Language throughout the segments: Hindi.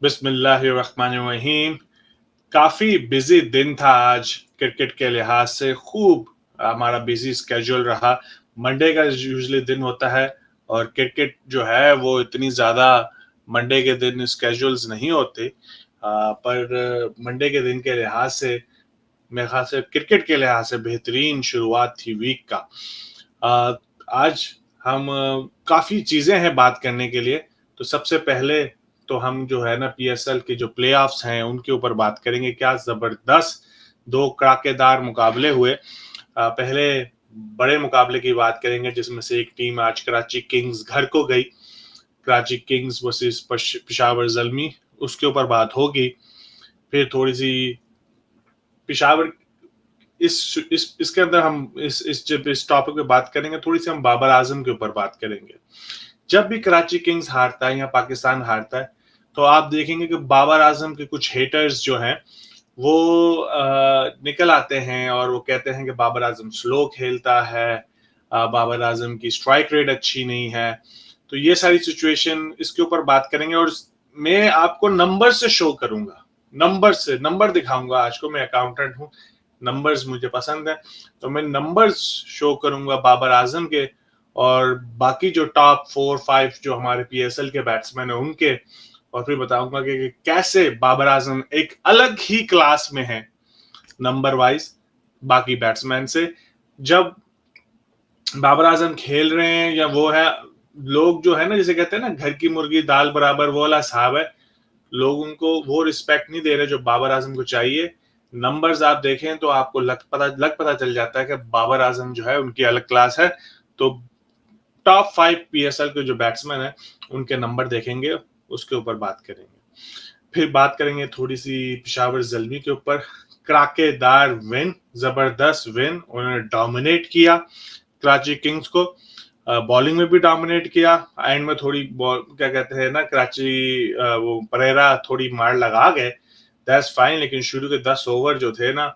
बिस्मिल्लाहिर्रहमानिर्रहीम। काफ़ी बिज़ी दिन था आज क्रिकेट के लिहाज से, खूब हमारा बिज़ी स्केड्यूल रहा। मंडे का यूजुअली दिन होता है और क्रिकेट जो है वो इतनी ज़्यादा मंडे के दिन स्केड्यूल्स नहीं होते। पर मंडे के दिन के लिहाज से मेरे ख़्याल से क्रिकेट के लिहाज से बेहतरीन शुरुआत थी वीक का। अ, आज हम काफ़ी चीज़ें हैं बात करने के लिए। तो सबसे पहले तो हम जो है ना पीएसएल के जो प्लेऑफ्स हैं उनके ऊपर बात करेंगे। क्या ज़बरदस्त 2 कड़ाकेदार मुकाबले हुए। पहले बड़े मुकाबले की बात करेंगे जिसमें से एक टीम आज कराची किंग्स घर को गई। कराची किंग्स वर्सेस पेशावर ज़ल्मी, उसके ऊपर बात होगी। फिर थोड़ी-सी पेशावर इस इसके अंदर हम इस जब इस टॉपिक पे बात करेंगे, थोड़ी-सी हम बाबर आज़म के ऊपर बात करेंगे। जब भी कराची किंग्स हारता है या पाकिस्तान हारता है, तो आप देखेंगे कि बाबर आज़म के कुछ हेटर्स जो हैं, वो निकल आते हैं और वो कहते हैं कि बाबर आज़म स्लो खेलता है, बाबर आज़म की स्ट्राइक रेट अच्छी नहीं है। तो ये सारी सिचुएशन इसके ऊपर बात करेंगे और मैं आपको नंबर से शो करूँगा, नंबर दिखाऊँगा। आज को मैं अकाउंटेंट हूँ, नंबर्स मुझे पसंद है, तो मैं नंबर्स शो करूँगा बाबर आज़म के और बाकी जो टॉप 4-5 जो हमारे पीएसएल के बैट्समैन हैं उनके, और फिर बताऊंगा कि कैसे बाबर आजम एक अलग ही क्लास में है नंबर वाइज बाकी बैट्समैन से। जब बाबर आजम खेल रहे हैं या वो है, लोग जो है ना जिसे कहते हैं ना घर की मुर्गी दाल बराबर, वो वाला साहब है। लोग उनको वो रिस्पेक्ट नहीं दे रहे जो बाबर आजम को चाहिए। नंबर्स आप देखें तो आपको लग पता चल जाता है कि बाबर आजम जो है उनकी अलग क्लास है। तो टॉप 5 पीएसएल के जो बैट्समैन हैं उनके नंबर देखेंगे, उसके ऊपर बात करेंगे। फिर बात करेंगे थोड़ी सी पेशावर जल्मी के ऊपर। क्राकेदार विन, जबरदस्त विन, उन्होंने डोमिनेट किया कराची किंग्स को। बॉलिंग में भी डोमिनेट किया। एंड में थोड़ी बॉल क्या कहते हैं ना, कराची वो परेरा थोड़ी मार लगा गए, दैट्स फाइन। लेकिन शुरू के 10 ओवर जो थे ना,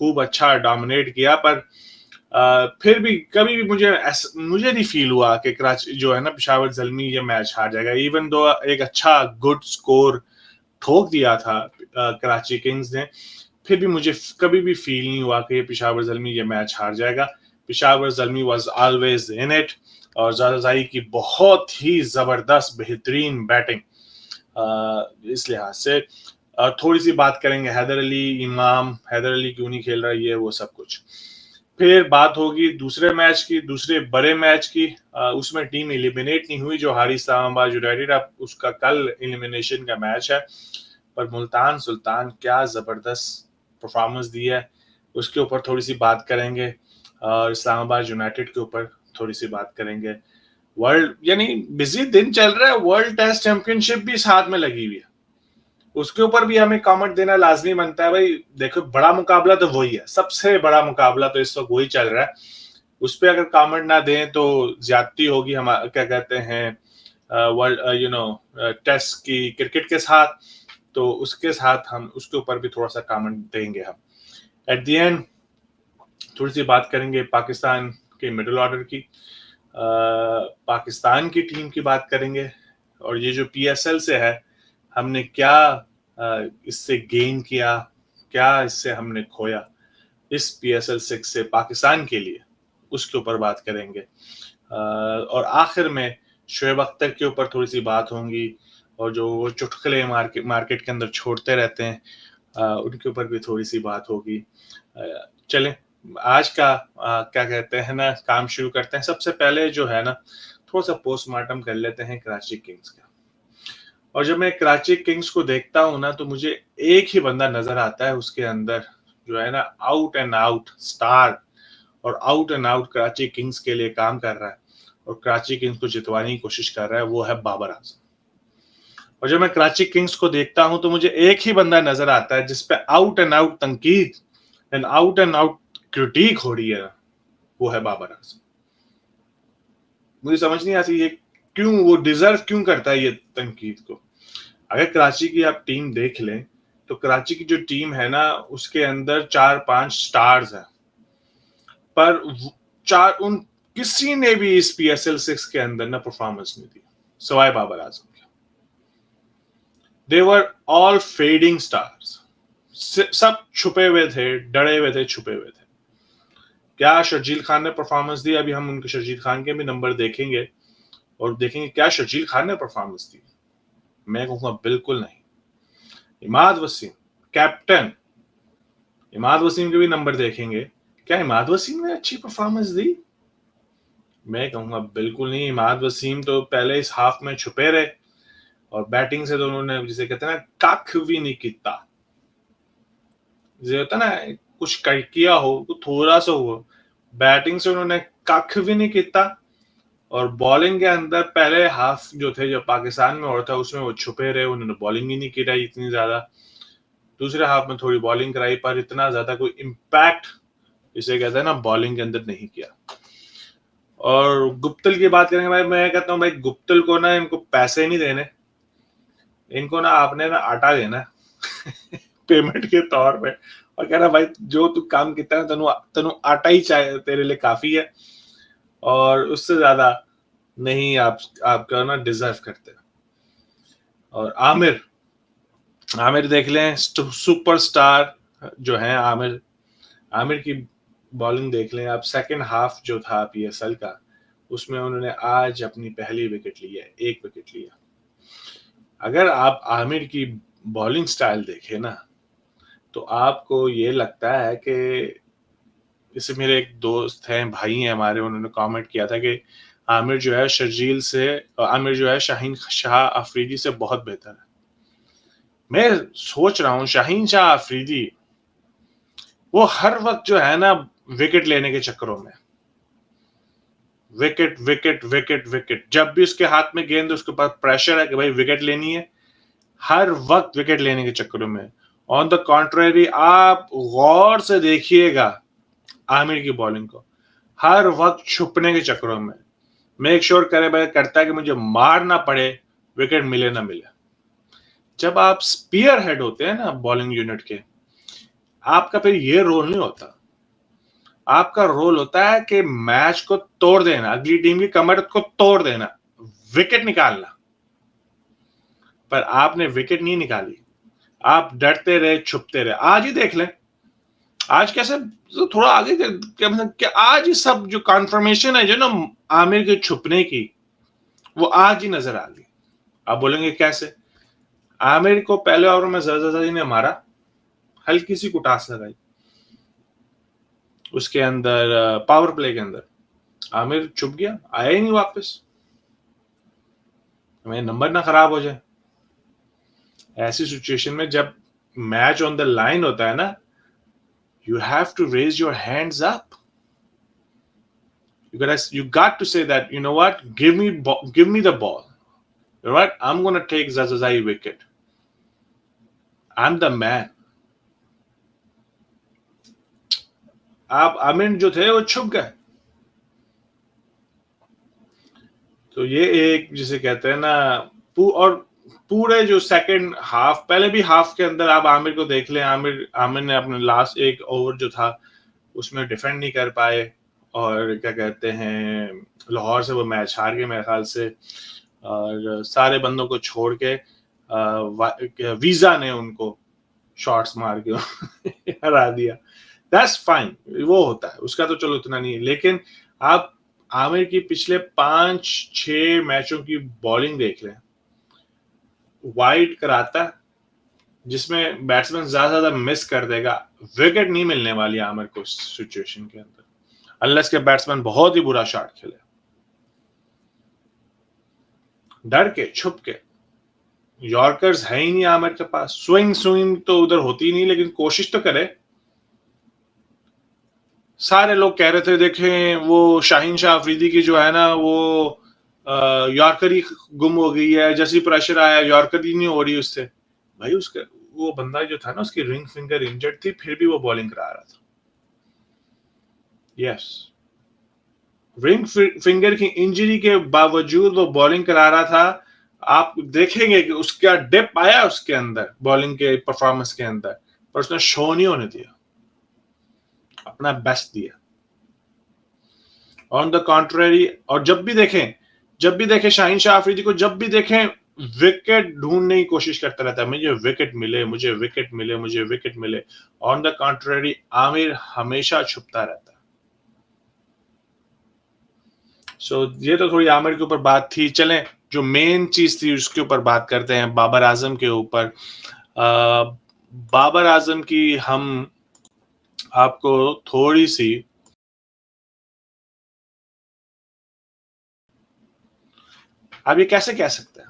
खूब अच्छा डोमिनेट किया। पर फिर भी कभी भी मुझे नहीं फील हुआ कि कराची जो है ना पेशावर जल्मी ये मैच हार जाएगा। इवन दो एक अच्छा गुड स्कोर ठोक दिया था कराची किंग्स ने, फिर भी मुझे कभी भी फील नहीं हुआ कि पेशावर जल्मी ये मैच हार जाएगा। Peshawar Zalmi was always in it. और जारजाई की बहुत ही जबरदस्त बेहतरीन बैटिंग, इस लिहाज से। थोड़ी सी बात करेंगे हैदर अली इमाम, हैदर अली क्यों नहीं खेल रहा, ये वो सब कुछ। फिर बात होगी दूसरे मैच की, दूसरे बड़े मैच की। उसमें टीम एलिमिनेट नहीं हुई जो हारी इस्लामाबाद यूनाइटेड, अब उसका कल एलिमिनेशन का मैच है। पर मुल्तान सुल्तान क्या जबरदस्त परफॉर्मेंस दी है, उसके ऊपर थोड़ी सी बात करेंगे। और इस्लामाबाद यूनाइटेड के ऊपर थोड़ी सी बात करेंगे। वर्ल्ड यानी बिजी दिन चल रहा है, वर्ल्ड टेस्ट चैंपियनशिप भी साथ में लगी हुई है, उसके ऊपर भी हमें कमेंट देना लाजमी बनता है। भाई देखो, बड़ा मुकाबला तो वही है, सबसे बड़ा मुकाबला तो इस वक्त वही चल रहा है। उस पर अगर कमेंट ना दें तो ज्यादती होगी हम क्या कहते हैं वर्ल्ड टेस्ट की क्रिकेट के साथ। तो उसके साथ हम उसके ऊपर भी थोड़ा सा कमेंट देंगे हम एट द एंड। थोड़ी सी बात करेंगे पाकिस्तान के मिडिल ऑर्डर की, पाकिस्तान की टीम की बात करेंगे। और ये जो पीएसएल से है, हमने क्या इससे गेन किया, क्या इससे हमने खोया इस पीएसएल 6 से पाकिस्तान के लिए, उसके ऊपर बात करेंगे। और आखिर में शोएब अख्तर के ऊपर थोड़ी सी बात होंगी, और जो वो चुटकुले मार्केट के अंदर छोड़ते रहते हैं, उनके ऊपर भी थोड़ी सी बात होगी। चलें, आज का क्या कहते हैं ना काम शुरू करते हैं। सबसे पहले जो है ना, थोड़ा सा पोस्टमार्टम कर लेते हैं कराची किंग्स का। और जब मैं कराची किंग्स को देखता हूँ ना, तो मुझे एक ही बंदा नजर आता है उसके अंदर, जो है ना आउट एंड आउट स्टार और out and out Karachi Kings के लिए काम कर रहा है और कराची किंग्स को जितवाने की कोशिश कर रहा है, वो है बाबर आजम। और जब मैं कराची किंग्स को देखता हूं तो मुझे एक ही बंदा नजर आता है जिसपे आउट एंड आउट तनकीद एंड आउट क्रिटिक हो रही है, वो है बाबर आजम। मुझे समझ नहीं आती ये क्यों, वो डिजर्व क्यों करता है ये तनकीद को। अगर कराची की आप टीम देख लें तो कराची की जो टीम है ना, उसके अंदर 4-5 स्टार्स हैं। पर चार उन किसी ने भी इस पीएसएल 6 के अंदर ना परफॉर्मेंस नहीं दी, सवाए बाबर आजम के। दे वर ऑल फेडिंग स्टार्स, सब छुपे हुए थे, डरे हुए थे, छुपे हुए थे। क्या शर्जील खान ने परफॉर्मेंस दी? अभी हम उनके शर्जील खान के भी नंबर देखेंगे और देखेंगे क्या शर्जील खान ने परफॉर्मेंस दी। मैं कहूंगा बिल्कुल नहीं। इमाद वसीम कैप्टन, इमाद वसीम के भी नंबर देखेंगे, क्या इमाद वसीम ने अच्छी परफॉर्मेंस दी? मैं कहूंगा बिल्कुल नहीं। इमाद वसीम तो पहले इस हाफ में छुपे रहे और बैटिंग से तो उन्होंने, जिसे कहते हैं ना, कख भी नहीं किया। जो होता ना, कुछ किया हो तो थोड़ा सा हो, बैटिंग से उन्होंने कख भी नहीं किया। और बॉलिंग के अंदर पहले हाफ जो थे, जो पाकिस्तान में और था, उसमें वो छुपे रहे, उन्होंने बॉलिंग ही नहीं की रही इतनी ज्यादा। दूसरे हाफ में थोड़ी बॉलिंग कराई, पर इतना ज्यादा कोई इम्पैक्ट, इसे कहते हैं ना, बॉलिंग के अंदर नहीं किया। और गुप्तल की बात करेंगे भाई, मैं कहता हूँ भाई गुप्तल को ना, इनको पैसे नहीं देने, इनको ना आपने ना आटा देना पेमेंट के तौर पे, और कहना भाई जो तू काम किया है तेनू तेनू आटा ही चाहिए, तेरे लिए काफी है, और उससे ज्यादा नहीं आपका ना डिजर्व करते। और आमिर, आमिर देख लें, सुपरस्टार जो है आमिर, आमिर की बॉलिंग देख लें आप। सेकंड हाफ जो था पीएसएल का, उसमें उन्होंने आज अपनी पहली विकेट ली है, एक विकेट लिया। अगर आप आमिर की बॉलिंग स्टाइल देखें ना, तो आपको ये लगता है कि, जैसे मेरे एक दोस्त हैं, भाई हैं हमारे, उन्होंने कमेंट किया था कि आमिर जो है शर्जील से, आमिर जो है शाहीन शाह अफरीदी से बहुत बेहतर है। मैं सोच रहा हूँ शाहीन शाह अफरीदी वो हर वक्त जो है ना विकेट लेने के चक्करों में, विकेट विकेट विकेट विकेट, जब भी उसके हाथ में गेंद, उसके पास प्रेशर है कि भाई विकेट लेनी है, हर वक्त विकेट लेने के चक्करों में। ऑन द कॉन्ट्रेरी, आप गौर से देखिएगा आमिर की बॉलिंग को, हर वक्त छुपने के चक्करों में, मेक श्योर करे भाई करता है कि मुझे मार ना पड़े, विकेट मिले ना मिले। जब आप स्पीयर हेड होते हैं ना बॉलिंग यूनिट के, आपका फिर ये रोल नहीं होता। आपका रोल होता है कि मैच को तोड़ देना, अगली टीम की कमर को तोड़ देना, विकेट निकालना। पर आपने विकेट नहीं निकाली, आप डरते रहे, छुपते रहे। आज ही देख लें, आज कैसे तो थोड़ा आगे क्या आज ही सब जो कॉन्फर्मेशन है जो ना आमिर के छुपने की, वो आज ही नजर आ गई। आप बोलेंगे कैसे? आमिर को पहले ओवर में जरदारी ने मारा, हल्की सी कुटास लगाई, उसके अंदर पावर प्ले के अंदर आमिर छुप गया, आया ही नहीं वापस, हमें नंबर ना खराब हो जाए। ऐसी सिचुएशन में जब मैच ऑन द लाइन होता है ना, you have to raise your hands up. You got to say that, you know what, give me the ball. You know what, I'm going to take Zazazai wicket. I'm the man. आप आमिर जो थे वो छुप गए। तो ये एक, जिसे कहते हैं ना, और पूरे जो सेकंड हाफ, पहले भी हाफ के अंदर आप आमिर को देख लें, आमिर ने अपने लास्ट एक ओवर जो था उसमें डिफेंड नहीं कर पाए, और क्या कहते हैं, लाहौर से वो मैच हार गए मेरे ख्याल से, और सारे बंदों को छोड़ के वीजा ने उनको शॉट्स मार के हरा दिया। दैट्स फाइन, वो होता है, उसका तो चलो इतना नहीं है। लेकिन आप आमिर की पिछले 5-6 मैचों की बॉलिंग देख लें, वाइड कराता, जिसमें बैट्समैन ज्यादा मिस कर देगा, विकेट नहीं मिलने वाली आमिर को इस सिचुएशन के अंदर, अनलेस के बैट्समैन बहुत ही बुरा शॉट खेले। डर के, छुप के, यॉर्कर्स है ही नहीं आमिर के पास, स्विंग तो उधर होती ही नहीं, लेकिन कोशिश तो करे। सारे लोग कह रहे थे देखें वो शाहीन शाह अफरीदी की जो है ना वो यॉर्कर ही गुम हो गई है, जैसे प्रेशर आया यॉर्कर ही नहीं हो रही उससे। भाई उसका वो बंदा जो था ना, उसकी रिंग फिंगर इंजर्ड थी, फिर भी वो बॉलिंग करा रहा था। यस, रिंग फिंगर की इंजरी के बावजूद वो बॉलिंग करा रहा था। आप देखेंगे कि उसका डिप आया उसके अंदर बॉलिंग के परफॉर्मेंस के अंदर, पर उसने शो नहीं होने दिया, अपना बेस्ट दिया। ऑन द कॉन्ट्रेरी, और जब भी देखें शाहीन शाह अफरीदी को, जब भी देखें विकेट ढूंढने की कोशिश करता रहता है, मुझे विकेट मिले, मुझे विकेट मिले, मुझे विकेट मिले। ऑन द कॉन्ट्ररी आमिर हमेशा छुपता रहता है। सो ये तो थोड़ी आमिर के ऊपर बात थी। चलें जो मेन चीज थी उसके ऊपर बात करते हैं, बाबर आजम के ऊपर। बाबर आजम की हम आपको थोड़ी सी, आप ये कैसे कह सकते हैं,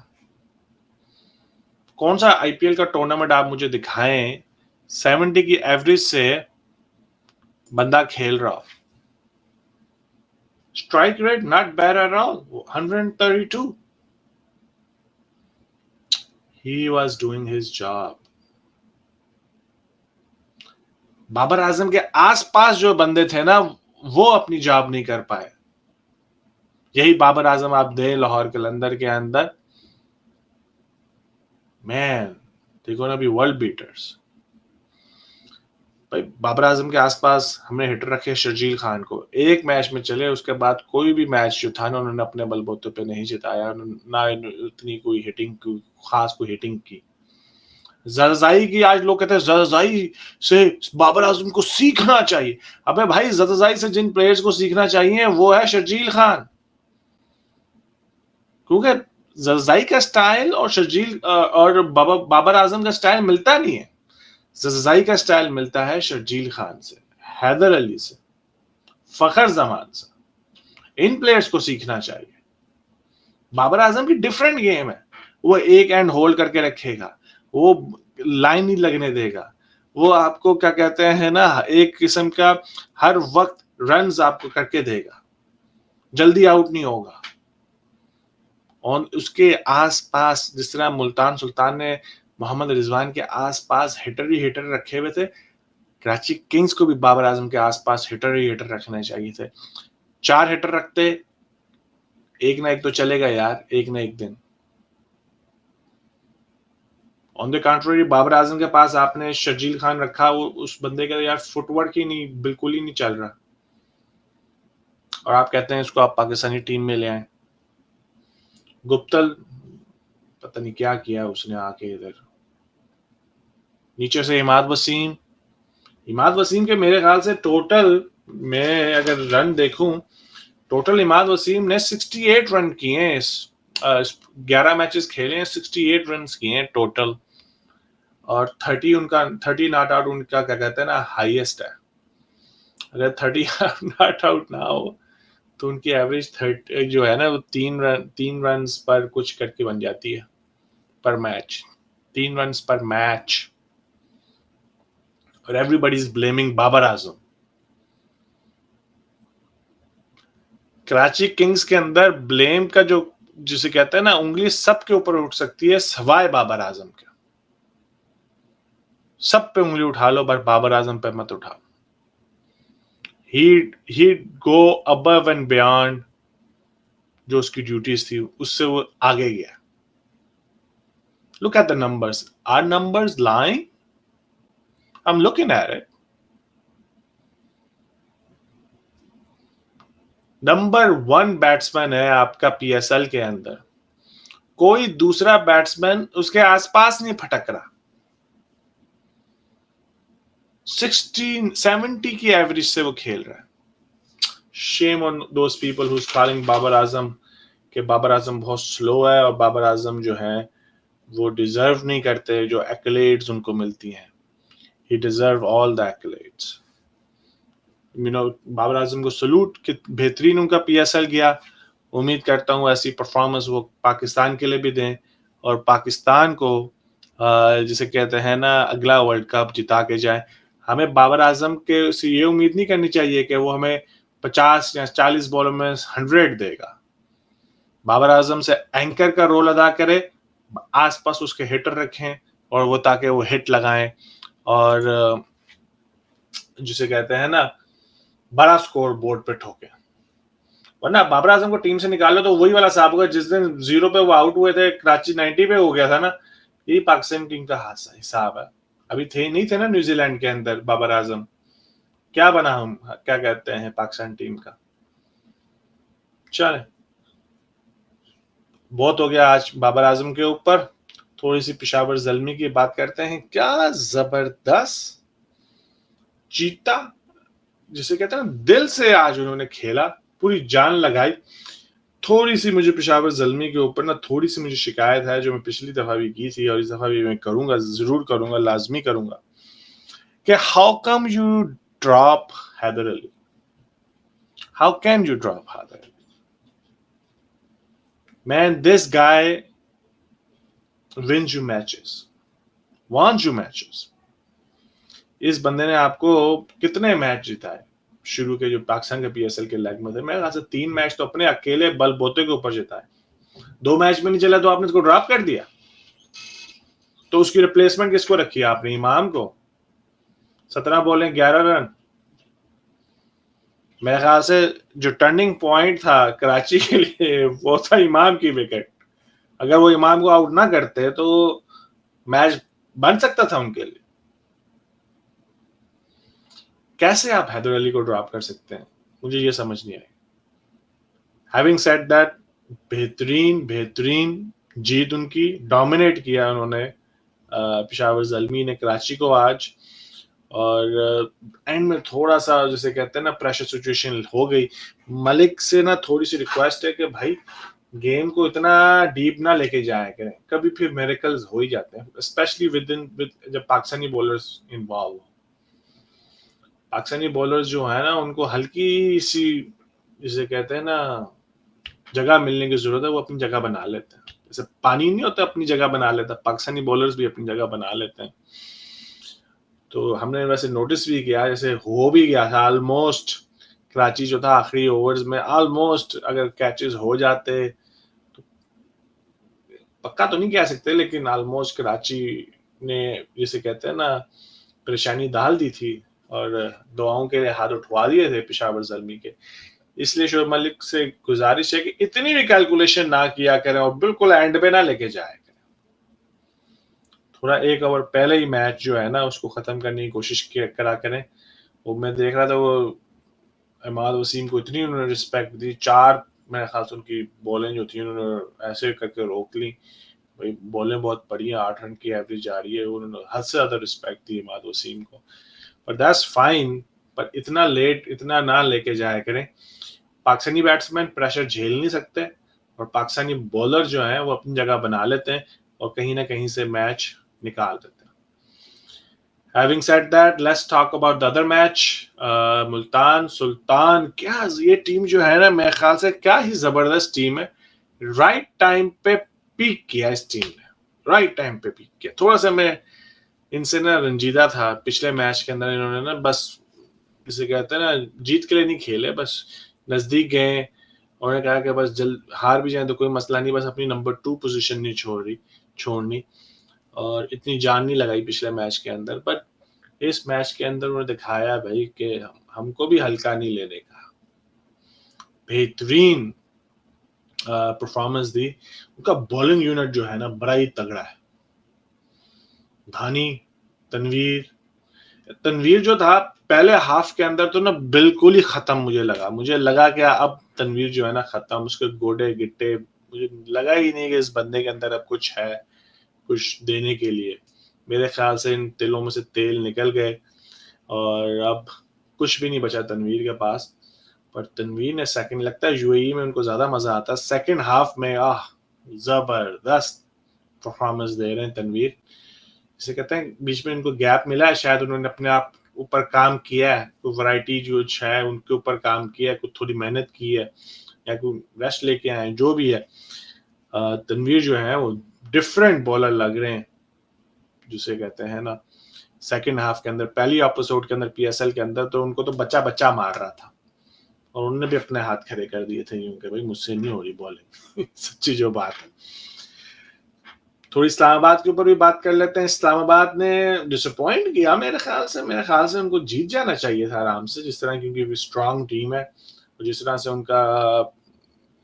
कौन सा आईपीएल का टूर्नामेंट आप मुझे दिखाएं 70 की एवरेज से बंदा खेल रहा हो। Strike rate not bad at all, 132। He was doing his job. Babar Azam के आसपास जो बंदे थे ना, वो अपनी जॉब नहीं कर पाए। यही बाबर आजम आप दे लाहौर कलंदर के अंदर, man they gonna be world beaters. भाई बाबर आजम के आसपास हमने हिटर रखे शर्जील खान को, एक मैच में चले, उसके बाद कोई भी मैच जो था ना उन्होंने अपने बलबूते पे नहीं जिताया, ना इतनी कोई हिटिंग की, खास कोई हिटिंग की। जरजाई की आज लोग कहते हैं जरजाई से बाबर आजम को सीखना चाहिए। अबे भाई जरजाई से जिन प्लेयर्स को सीखना चाहिए वो है शर्जील खान, क्योंकि जरजाई का स्टाइल और शर्जील और बाबर आजम का स्टाइल मिलता नहीं है। जरजाई का स्टाइल मिलता है शर्जील खान से, हैदर अली से, फखर जमान से। इन प्लेयर्स को सीखना चाहिए। बाबर आजम की डिफरेंट गेम है। वो एक एंड होल्ड करके रखेगा, वो लाइन ही लगने देगा, वो आपको क्या कहते हैं ना, एक किस्म का हर वक्त रन्स आपको करके देगा, जल्दी आउट नहीं होगा। और उसके आसपास जिस तरह मुल्तान सुल्तान ने मोहम्मद रिजवान के आसपास हिटर ही हिटर रखे हुए थे, कराची किंग्स को भी बाबर आजम के आसपास हिटर ही हिटर रखने चाहिए थे। 4 हिटर रखते, एक ना एक तो चलेगा यार, एक ना एक दिन। On the contrary Babar Azam के पास आपने शर्जील खान रखा, वो उस बंदे का यार फुटवर्क ही नहीं, बिल्कुल ही नहीं चल रहा, और आप कहते हैं इसको आप पाकिस्तानी टीम में ले आए। गुप्तल पता नहीं क्या किया उसने आके इधर। नीचे से इमाद वसीम के मेरे ख्याल से टोटल, मैं अगर रन देखूं, टोटल इमाद वसीम ने 68 रन किए हैं इस 11 मैचेस खेले हैं, 68 रन किए हैं टोटल। और 30 नॉट आउट उनका क्या कहते हैं ना हाईएस्ट है। अगर 30 नॉट आउट ना हो तो उनकी एवरेज 30 जो है ना, वो 3 रन पर कुछ करके बन जाती है पर मैच, 3 रन पर मैच। और everybody is blaming Babar Azam. Karachi Kings के अंदर ब्लेम का जो, जिसे कहते हैं ना, उंगली सबके ऊपर उठ सकती है सवाए बाबर आजम के। सब पे उंगली उठा लो पर बाबर आजम पे मत उठाओ। He go above and beyond, जो उसकी ड्यूटीज थी उससे वो आगे गया। Look at the numbers, are numbers lying? I am looking at it. Number 1 batsman है आपका पीएसएल के अंदर, कोई दूसरा बैट्समैन उसके आसपास नहीं फटक रहा। 70 की एवरेज से वो खेल रहा है। Shame on those people who calling Babar Azam के बाबर आजम बहुत स्लो है और बाबर आजम जो है वो डिजर्व नहीं करते जो एक्लेट्स उनको मिलती हैं। He deserve all the एक्लेट्स। Babar Azam को सलूट कि बेहतरीन उनका पीएसएल गया। उम्मीद करता हूँ ऐसी परफॉर्मेंस वो पाकिस्तान के लिए भी दें और पाकिस्तान को जिसे कहते हैं ना अगला वर्ल्ड कप जिता के जाए। हमें बाबर आजम के से ये उम्मीद नहीं करनी चाहिए कि वो हमें 50 या 40 बॉलों में 100 देगा। बाबर आजम से एंकर का रोल अदा करे, आसपास उसके हिटर रखें और वो ताकि वो हिट लगाएं और जिसे कहते हैं ना बड़ा स्कोर बोर्ड पे ठोके। वरना बाबर आजम को टीम से निकालो तो वही वाला साहब होगा जिस दिन 0 पे वो आउट हुए थे, कराची 90 पे हो गया था ना, यही पाकिस्तान टीम का हिसाब है। अभी थे नहीं थे ना न्यूजीलैंड के अंदर बाबर आजम, क्या बना हम क्या कहते हैं पाकिस्तान टीम का। चले बहुत हो गया आज बाबर आजम के ऊपर, थोड़ी सी पेशावर ज़ल्मी की बात करते हैं। क्या जबरदस्त चीता, जिसे कहते हैं ना, दिल से आज उन्होंने खेला, पूरी जान लगाई। थोड़ी सी मुझे पेशावर ज़ल्मी के ऊपर ना थोड़ी सी मुझे शिकायत है, जो मैं पिछली दफा भी की थी और इस दफा भी मैं करूंगा, जरूर करूंगा, लाजमी करूंगा, कि how come you drop Haider Ali, how can you drop Haider Ali? Man, this guy wins you matches, wants you matches. इस बंदे ने आपको कितने मैच जिताए शुरू के, जो पाकिस्तान के पीएसएल के लेग में थे? मेरे ख्याल से 3 मैच तो अपने अकेले बलबोते के ऊपर जिताए। 2 मैच में नहीं चला तो आपने इसको ड्रॉप कर दिया। तो उसकी रिप्लेसमेंट किसको रखी आपने? इमाम को। 17 बॉलें 11 रन। मेरे ख्याल से जो टर्निंग पॉइंट था कराची के लिए वो था इमाम की विकेट। अगर वो इमाम को आउट ना करते तो मैच बन सकता था उनके लिए। कैसे आप हैदर अली को ड्रॉप कर सकते हैं? मुझे ये समझ नहीं आई। हैविंग सेड दैट, बेहतरीन जीत उनकी, डोमिनेट किया उन्होंने पेशावर ज़ल्मी ने कराची को आज। और एंड में थोड़ा सा, जैसे कहते हैं ना, प्रेशर सिचुएशन हो गई। मलिक से ना थोड़ी सी रिक्वेस्ट है कि भाई गेम को इतना डीप ना लेके जाया करें, कभी फिर मिरेकल्स हो ही जाते हैं, स्पेशली विद जब Pakistani bowlers involve. Pakistani bowlers जो है ना, उनको हल्की सी, जिसे कहते हैं ना, जगह मिलने की जरूरत है, वो अपनी जगह बना लेते हैं। जैसे पानी नहीं होता अपनी जगह बना लेता, पाकिस्तानी बॉलर्स भी अपनी जगह बना लेते हैं। तो हमने वैसे नोटिस भी किया, जैसे हो भी गया था ऑलमोस्ट, कराची जो था आखिरी ओवर्स में ऑलमोस्ट अगर कैचेस हो जाते, तो पक्का तो नहीं कह सकते, लेकिन ऑलमोस्ट कराची ने, जिसे कहते हैं ना, परेशानी डाल दी थी और दुआओं के हाथ उठवा दिए थे पेशावर ज़ल्मी के। इसलिए शोएब मलिक से गुजारिश है कि इतनी भी कैलकुलेशन ना किया करें और बिल्कुल एंड पे ना लेके जाए करें। थोड़ा 1 ओवर पहले ही मैच जो है ना उसको खत्म करने की कोशिश करा करें। वो मैं देख रहा था, वो इमाद वसीम को इतनी उन्होंने रिस्पेक्ट दी, 4 मेरे ख्याल से उनकी बॉलें जो थी उन्होंने ऐसे करके रोक ली। भाई बॉलें बहुत बढ़िया, 8 रन की एवरेज आ रही है, उन्होंने हद से ज्यादा रिस्पेक्ट दी इमाद वसीम को। पर दैट्स फाइन, पर इतना लेट इतना ना लेके जाया करें। पाकिस्तानी बैट्समैन प्रेशर झेल नहीं सकते और पाकिस्तानी बॉलर जो हैं वो अपनी जगह बना लेते हैं और कहीं ना कहीं से मैच निकाल देते हैं। Having said that, let's talk about the other match. Multan Sultan, क्या ये टीम जो है ना, मेरे ख्याल से क्या ही जबरदस्त टीम है। राइट टाइम पे पीक किया इस टीम ने, राइट टाइम पे पीक किया। थोड़ा सा मैं इनसे ना रंजीदा था पिछले मैच के अंदर, इन्होंने ना बस, जिसे कहते हैं ना, जीत के लिए नहीं खेले, बस नजदीक गए। उन्होंने कहा कि बस जल्द हार भी जाए तो कोई मसला नहीं, बस अपनी नंबर 2 पोजीशन नहीं छोड़नी, और इतनी जान नहीं लगाई पिछले मैच के अंदर। बट इस मैच के अंदर उन्होंने दिखाया भाई कि हमको भी हल्का नहीं लेने का। बेहतरीन परफॉर्मेंस दी। उनका बॉलिंग यूनिट जो है ना बड़ा ही तगड़ा है। धानी, तनवीर, तनवीर जो था पहले हाफ के अंदर तो ना बिल्कुल ही खत्म मुझे लगा कि अब तनवीर जो है ना खत्म, उसके गोडे गिट्टे, मुझे लगा ही नहीं कि इस बंदे के अंदर अब कुछ है, कुछ देने के लिए। मेरे ख्याल से इन तिलों में से तेल निकल गए और अब कुछ भी नहीं बचा तनवीर के पास। पर तनवीर ने सेकंड, लगता है यूएई में उनको ज्यादा मजा आता है सेकंड हाफ में। जबरदस्त परफॉर्मेंस दे रहे हैं तनवीर। जिसे कहते हैं बीच में इनको गैप मिला है, शायद उन्होंने अपने आप ऊपर काम किया है, कोई वैरायटी जो है उनके ऊपर काम किया है, कुछ थोड़ी मेहनत की है या कोई रेस्ट लेके आए, जो भी है। तनवीर जो है वो डिफरेंट बॉलर लग रहे हैं, जिसे कहते हैं ना, सेकंड हाफ के अंदर, पहली एपिसोड के अंदर पीएसएल के अंदर तो उनको तो बच्चा बच्चा मार रहा था और उन्होंने भी अपने हाथ खड़े कर दिए थे यूं कि भाई मुझसे नहीं हो रही बॉलिंग। सच्ची जो बात है। थोड़ी इस्लामाबाद के ऊपर भी बात कर लेते हैं। इस्लामाबाद ने डिसअपॉइंट किया मेरे ख्याल से उनको जीत जाना चाहिए था आराम से, जिस तरह, क्योंकि स्ट्रांग टीम है और जिस तरह से उनका,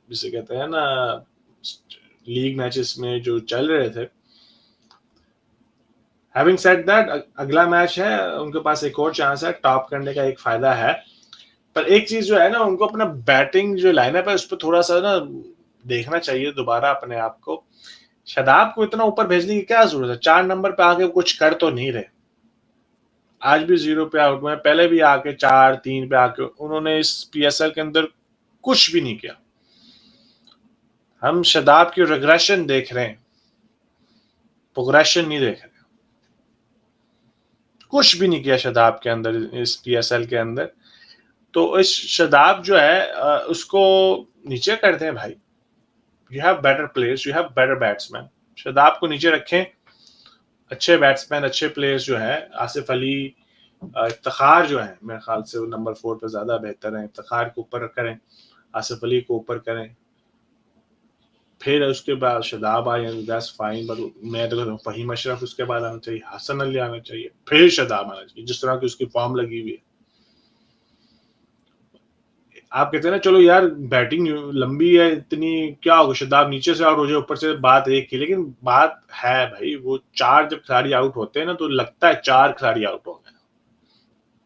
जिसे कहते हैं ना, लीग मैचेस में जो चल रहे थे। हैविंग सेड दैट, अगला मैच है उनके पास, एक और चांस है टॉप करने का, एक फायदा है। पर एक चीज जो है ना, उनको अपना बैटिंग जो लाइनअप है उस पर थोड़ा सा ना देखना चाहिए दोबारा अपने आप को। शादाब को इतना ऊपर भेजने की क्या ज़रूरत है? 4 नंबर पे आके कुछ कर तो नहीं रहे। आज भी 0 पे आउट हुए हैं, पहले भी आके 4-3 पे आके उन्होंने इस पीएसएल के अंदर कुछ भी नहीं किया। हम शादाब की रिग्रेशन देख रहे हैं, प्रोग्रेशन नहीं देख रहे। कुछ भी नहीं किया शादाब के अंदर, इस पीएसएल के अंदर। तो इस शादाब जो है उसको नीचे कर दें भाई। You have better players, you have better batsman. Shadab को नीचे रखें। अच्छे बैट्समैन, अच्छे प्लेयर्स जो है, आसिफ अली, इफ्तिखार जो है मेरे ख्याल से वो नंबर 4 पे ज्यादा बेहतर है। इफ्तिखार को ऊपर करें, आसिफ अली को ऊपर करें, फिर उसके बाद शादाब आए, दैट्स फाइन। बट मैं तो कहता हूँ फहीम अशरफ उसके बाद आना चाहिए, हसन अली आना चाहिए, फिर शादाब आना चाहिए, जिस तरह की उसकी फॉर्म लगी हुई है। आप कहते हैं ना चलो यार बैटिंग लंबी है इतनी, क्या होगा शादाब नीचे से आउट हो जाए ऊपर से, बात एक ही। लेकिन बात है भाई, वो 4 जब खिलाड़ी आउट होते हैं ना तो लगता है 4 खिलाड़ी आउट हो गए,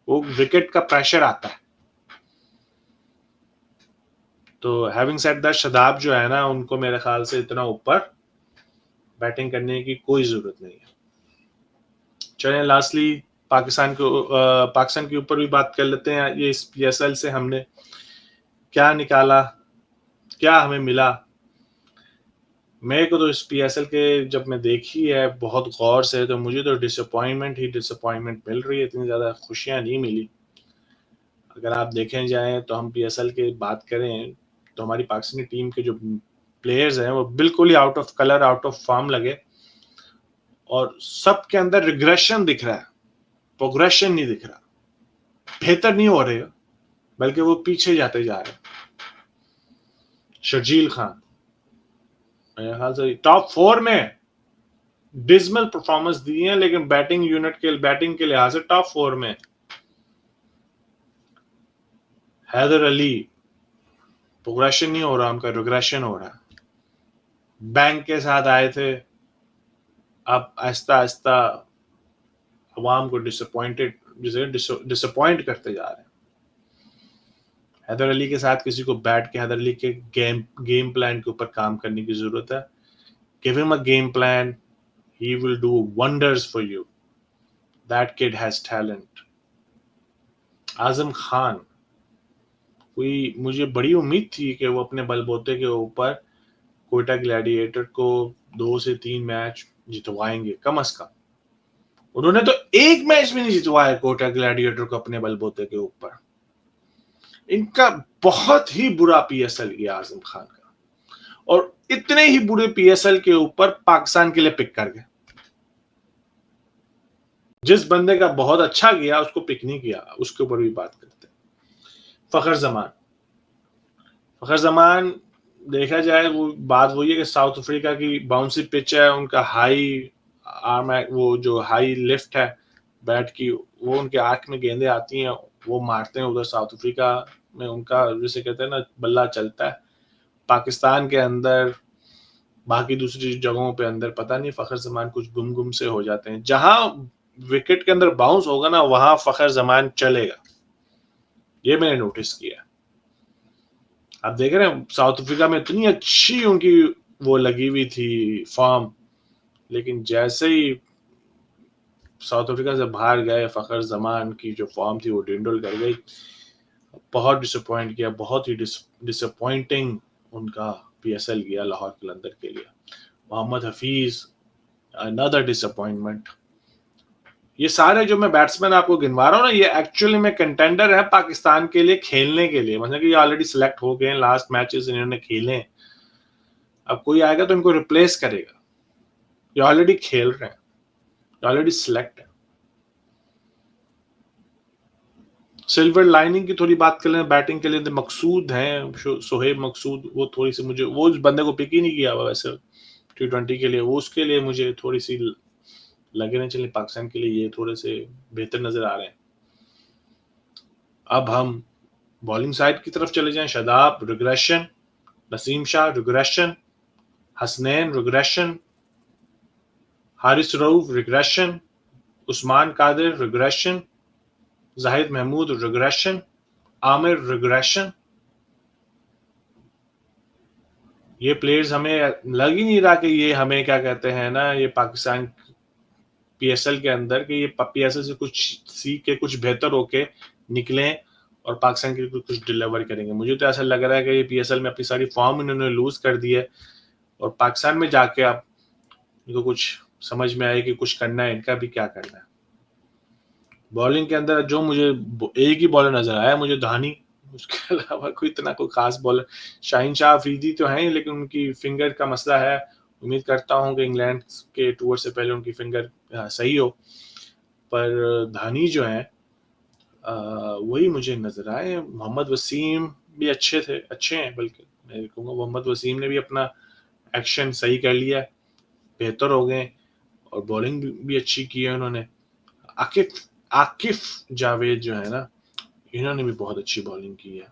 वो विकेट का प्रेशर आता है। तो हैविंग सेड दैट, शादाब जो है ना उनको मेरे ख्याल से इतना ऊपर बैटिंग करने की कोई जरूरत नहीं है। चलें लास्टली पाकिस्तान के ऊपर भी बात कर लेते हैं। ये इस पीएसएल से हमने क्या निकाला, क्या हमें मिला। मेरे को तो इस पीएसएल के जब मैं देखी है बहुत गौर से, तो मुझे तो डिसअपॉइंटमेंट ही डिसअपॉइंटमेंट मिल रही है, इतनी ज़्यादा खुशियां नहीं मिली। अगर आप देखें जाएं तो हम पीएसएल की बात करें तो हमारी पाकिस्तानी टीम के जो प्लेयर्स हैं वो बिल्कुल ही out of colour, out of form लगे, और सबके अंदर रिग्रेशन दिख रहा है, प्रोग्रेशन नहीं दिख रहा। बेहतर नहीं हो रहे, बल्कि वो पीछे जाते जा रहे हैं। शर्जील खान मेरे ख्याल से टॉप 4 में डिजमल परफॉर्मेंस दी है, लेकिन बैटिंग के लिहाज से टॉप 4 में। हैदर अली, प्रोग्रेशन नहीं हो रहा उनका, रिग्रेशन हो रहा है। बैंक के साथ आए थे, अब आहिस्ता आहिस्ता अवाम को डिसअपॉइंट करते जा रहे हैं। हैदर अली के साथ किसी को बैठ के हैदर अली के गेम प्लान के ऊपर काम करने की जरूरत है। Give him a game plan, he will do wonders for you. That kid has talent. Azam Khan, कोई मुझे बड़ी उम्मीद थी कि वो अपने बलबूते के ऊपर कोयटा ग्लैडिएटर को 2 से 3 मैच जितवाएंगे कम से कम। उन्होंने तो एक मैच भी नहीं जितवाया कोयटा ग्लैडिएटर को अपने बलबूते के ऊपर। इनका बहुत ही बुरा पीएसएल गया आजम खान का, और इतने ही बुरे पीएसएल के ऊपर पाकिस्तान के लिए पिक कर गए। जिस बंदे का बहुत अच्छा गया उसको पिक नहीं किया, उसके ऊपर भी बात करते हैं। फखर जमान देखा जाए, वो बात वही है कि साउथ अफ्रीका की बाउंसी पिच है, उनका हाई आर्म है, वो जो हाई लिफ्ट है बैट की, वो उनके आंख में गेंदें आती हैं, वो मारते हैं उधर साउथ अफ्रीका में। उनका जैसे कहते हैं ना बल्ला चलता है। पाकिस्तान के अंदर बाकी दूसरी जगहों पे अंदर पता नहीं फखर जमान कुछ गुम से हो जाते हैं। जहां विकेट के अंदर बाउंस होगा ना वहां फखर जमान चलेगा, ये मैंने नोटिस किया। आप देख रहे हैं साउथ अफ्रीका में इतनी अच्छी उनकी वो लगी हुई थी फॉर्म, लेकिन जैसे ही साउथ अफ्रीका से बाहर गए फखर जमान की जो फॉर्म थी वो डिंडोल कर गई। बहुत डिसअपॉइंट किया, बहुत ही डिसअपॉइंटिंग उनका पीएसएल गया लाहौर कलंदर के लिए। Mohammad Hafeez, another disappointment. ये सारे जो मैं बैट्समैन आपको गिनवा रहा हूँ ना, ये एक्चुअली में कंटेंडर है पाकिस्तान के लिए खेलने के लिए, मतलब कि ये ऑलरेडी सिलेक्ट हो गए, लास्ट मैचेस इन्होंने खेले। अब कोई आएगा तो इनको रिप्लेस करेगा। ये ऑलरेडी खेल रहे हैं, ऑलरेडी सिलेक्ट है। सिल्वर लाइनिंग की थोड़ी बात कर लें बैटिंग के लिए, तो मकसूद हैं सोहेब मकसूद, वो थोड़ी सी मुझे, वो उस बंदे को पिक ही नहीं किया हुआ वैसे T20 के लिए, वो उसके लिए मुझे थोड़ी सी लगे नहीं चले। पाकिस्तान के लिए ये थोड़े से बेहतर नजर आ रहे हैं। अब हम बॉलिंग साइड की तरफ चले जाएं। Shadab regression, Naseem Shah regression, Hasnain regression, Haris Rauf regression, Usman Qadir regression, Zahid Mahmood regression, Aamir regression. ये प्लेयर्स हमें लग ही नहीं रहा कि ये हमें क्या कहते हैं ना, ये पाकिस्तान पीएसएल के अंदर कि ये पीएसएल से कुछ सीख के कुछ बेहतर होके निकलें और पाकिस्तान के लिए कुछ डिलीवर करेंगे। मुझे तो ऐसा लग रहा है कि ये पीएसएल में अपनी सारी फॉर्म इन्होंने लूज कर दी है और पाकिस्तान में जाके अब इनको कुछ समझ में आए कि कुछ करना है, इनका भी क्या करना है। बॉलिंग के अंदर जो मुझे एक ही बॉलर नजर आया मुझे, धानी। उसके अलावा कोई इतना कोई खास बॉलर, शाहीन शाह अफरीदी तो हैं लेकिन उनकी फिंगर का मसला है। उम्मीद करता हूँ कि इंग्लैंड के टूर से पहले उनकी फिंगर सही हो। पर धानी जो है वही मुझे नजर आए। मोहम्मद वसीम भी अच्छे हैं, बल्कि मैं कहूँगा मोहम्मद वसीम ने भी अपना एक्शन सही कर लिया, बेहतर हो गए और बॉलिंग भी अच्छी की है उन्होंने। आकिफ आकिफ जावेद जो है ना, इन्होंने भी बहुत अच्छी बॉलिंग की है।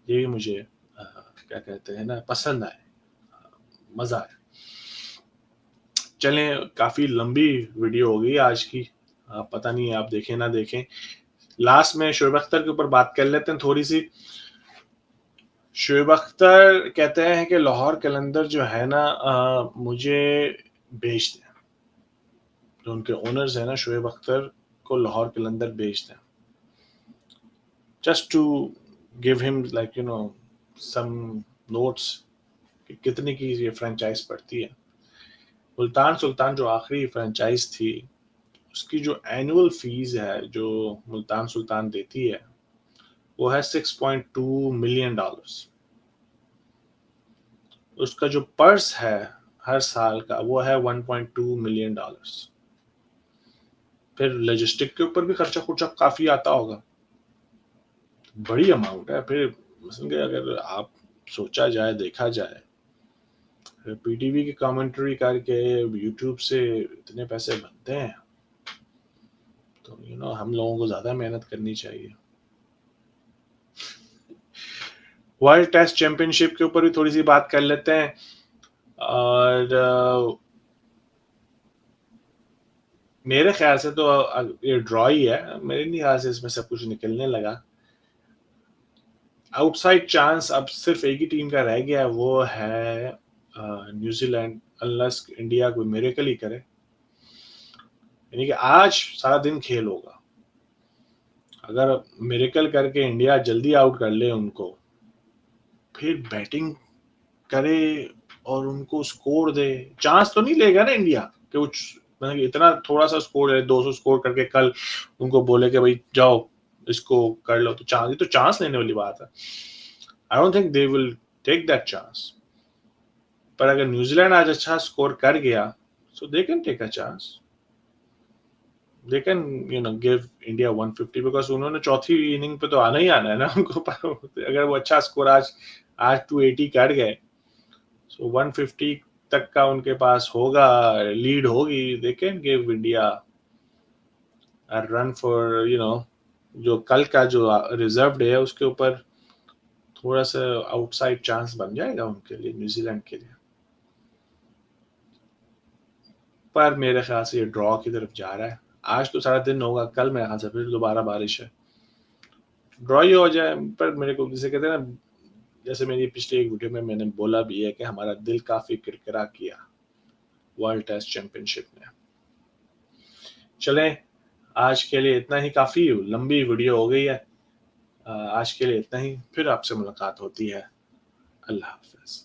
ये भी मुझे क्या कहते हैं ना, पसंद आए, मजा आया। चलें, काफी लंबी वीडियो हो गई आज की। पता नहीं आप देखें ना देखें, लास्ट में शोएब अख्तर के ऊपर बात कर लेते हैं थोड़ी सी। शोएब अख्तर कहते हैं कि लाहौर कलंदर जो है ना, मुझे बेच दें। जो उनके ओनर्स है ना शोएब अख्तर को लाहौर कलंदर बेच दें, just to give him like some notes कि कितने की ये फ्रेंचाइज पड़ती है। मुल्तान सुल्तान जो आखिरी फ्रेंचाइज थी, उसकी जो एनुअल फीस है जो मुल्तान सुल्तान देती है वो है $6.2 मिलियन। उसका जो पर्स है हर साल का वो है $1.2 मिलियन। फिर लॉजिस्टिक के ऊपर भी खर्चा खुर्चा काफी आता होगा, बड़ी अमाउंट है। फिर समझे, अगर आप सोचा जाए देखा जाए, पीटीवी की कमेंट्री करके यूट्यूब से इतने पैसे बनते हैं, तो हम लोगों को ज्यादा मेहनत करनी चाहिए। वर्ल्ड टेस्ट चैंपियनशिप के ऊपर भी थोड़ी सी बात कर लेते हैं। और मेरे ख्याल से तो ये ड्रॉ ही है, मेरे नहीं ख्याल से इसमें सब कुछ निकलने लगा। आउटसाइड चांस अब सिर्फ एक ही टीम का रह गया, वो है न्यूजीलैंड, अनलेस इंडिया कोई मिरेकल ही करे। यानी कि आज सारा दिन खेल होगा। अगर मिरेकल करके इंडिया जल्दी आउट कर ले उनको, फिर बैटिंग करे और उनको स्कोर दे, चांस तो नहीं लेगा ना इंडिया कि वो मतलब कि इतना थोड़ा सा स्कोर है, 200 स्कोर करके कल उनको बोले कि भाई जाओ इसको कर लो, तो चांस, ये तो चांस लेने वाली बात है। I don't think they will take that chance. पर अगर न्यूजीलैंड आज अच्छा स्कोर कर गया, so they can take a chance, they can give India 150, because उन्होंने चौथी इनिंग पे तो आना ही आना है ना उनको। पर अगर वो अच्छा स्कोर आज आज 280 कर गए, सो 150 तक का उनके पास होगा, लीड होगी, दे can give India run for जो कल का जो रिजर्व डे है उसके ऊपर थोड़ा सा आउटसाइड चांस बन जाएगा उनके लिए, न्यूजीलैंड के लिए। पर मेरे ख्याल से ये ड्रॉ की तरफ जा रहा है। आज तो सारा दिन होगा, कल मेरे ख्याल से फिर दोबारा बारिश है, ड्रॉ ही हो जाए। पर मेरे को जिसे कहते हैं ना, जैसे मेरी पिछली एक वीडियो में मैंने बोला भी है कि हमारा दिल काफी किरकिरा किया वर्ल्ड टेस्ट चैंपियनशिप में। चलें, आज के लिए इतना ही, काफी लंबी वीडियो हो गई है। आज के लिए इतना ही, फिर आपसे मुलाकात होती है। अल्लाह हाफिज।